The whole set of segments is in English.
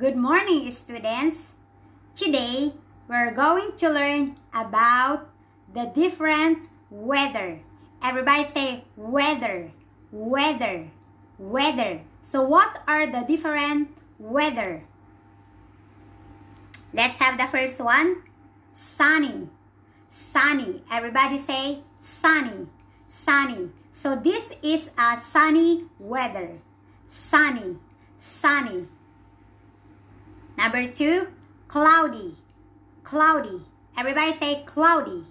Good morning, students. Today, we're going to learn about the different weather. Everybody say weather, weather, weather. So what are the different weather? Let's have the first one. Sunny, sunny. Everybody say sunny, sunny. So this is a sunny weather. Sunny, sunny. Number 2, cloudy, cloudy. Everybody say cloudy,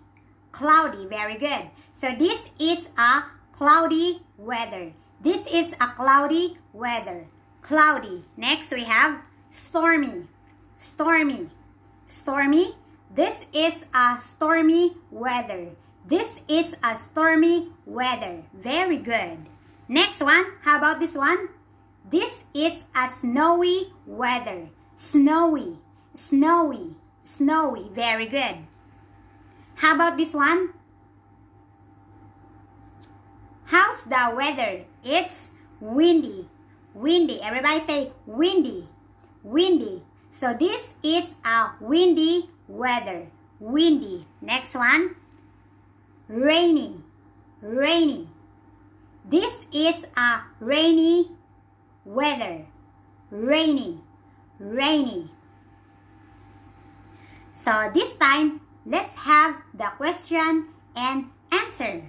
cloudy. Very good. So this is a cloudy weather. This is a cloudy weather. Cloudy. Next we have stormy, stormy, stormy. This is a stormy weather. This is a stormy weather. Very good. Next one. How about this one? This is a snowy weather. Snowy, snowy, snowy. Very good. How about this one? How's the weather? It's windy, windy. Everybody say windy, windy. So this is a windy weather. Windy. Next one. Rainy, rainy. This is a rainy weather. Rainy, rainy. So this time, let's have the question and answer.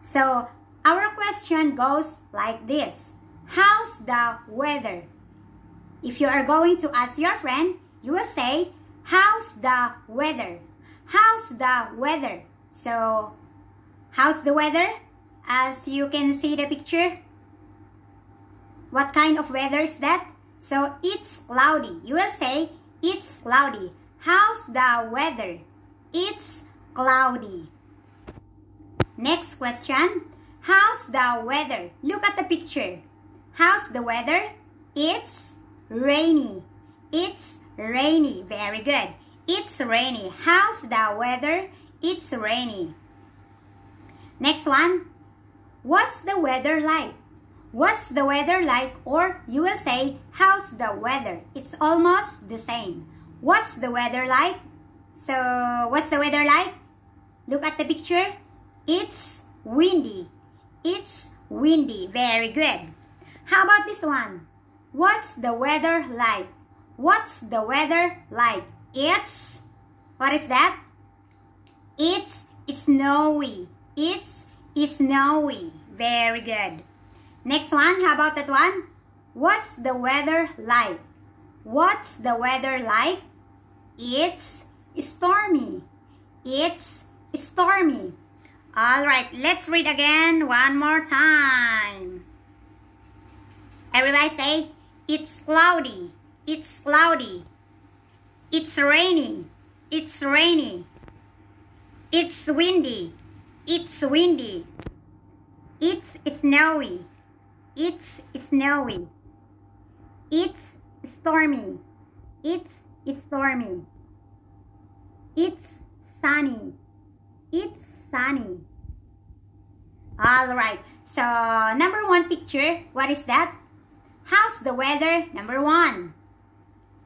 So our question goes like this. How's the weather? If you are going to ask your friend, you will say, how's the weather? How's the weather? So, how's the weather? As you can see the picture. What kind of weather is that? So, it's cloudy. You will say, it's cloudy. How's the weather? It's cloudy. Next question. How's the weather? Look at the picture. How's the weather? It's rainy. It's rainy. Very good. It's rainy. How's the weather? It's rainy. Next one. What's the weather like? What's the weather like? Or you will say, how's the weather? It's almost the same. What's the weather like? So, what's the weather like? Look at the picture. It's windy. It's windy. Very good. How about this one? What's the weather like? What's the weather like? It's, what is that? It's snowy. It's snowy. Very good. Next one, how about that one? What's the weather like? What's the weather like? It's stormy. It's stormy. Alright, let's read again one more time. Everybody say, it's cloudy. It's cloudy. It's rainy. It's rainy. It's windy. It's windy. It's snowy. It's snowy. It's stormy. It's stormy. It's sunny. It's sunny. Alright, so number 1 picture, what is that? How's the weather? Number 1.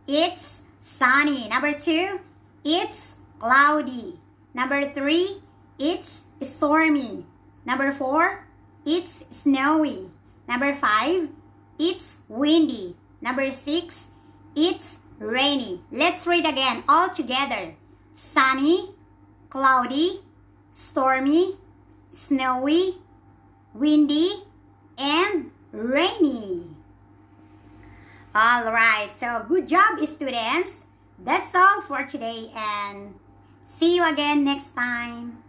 It's sunny. Number 2, it's cloudy. Number 3, it's stormy. Number 4, it's snowy. Number 5, it's windy. Number 6, it's rainy. Let's read again all together. Sunny, cloudy, stormy, snowy, windy, and rainy. Alright, so good job, students. That's all for today, and see you again next time.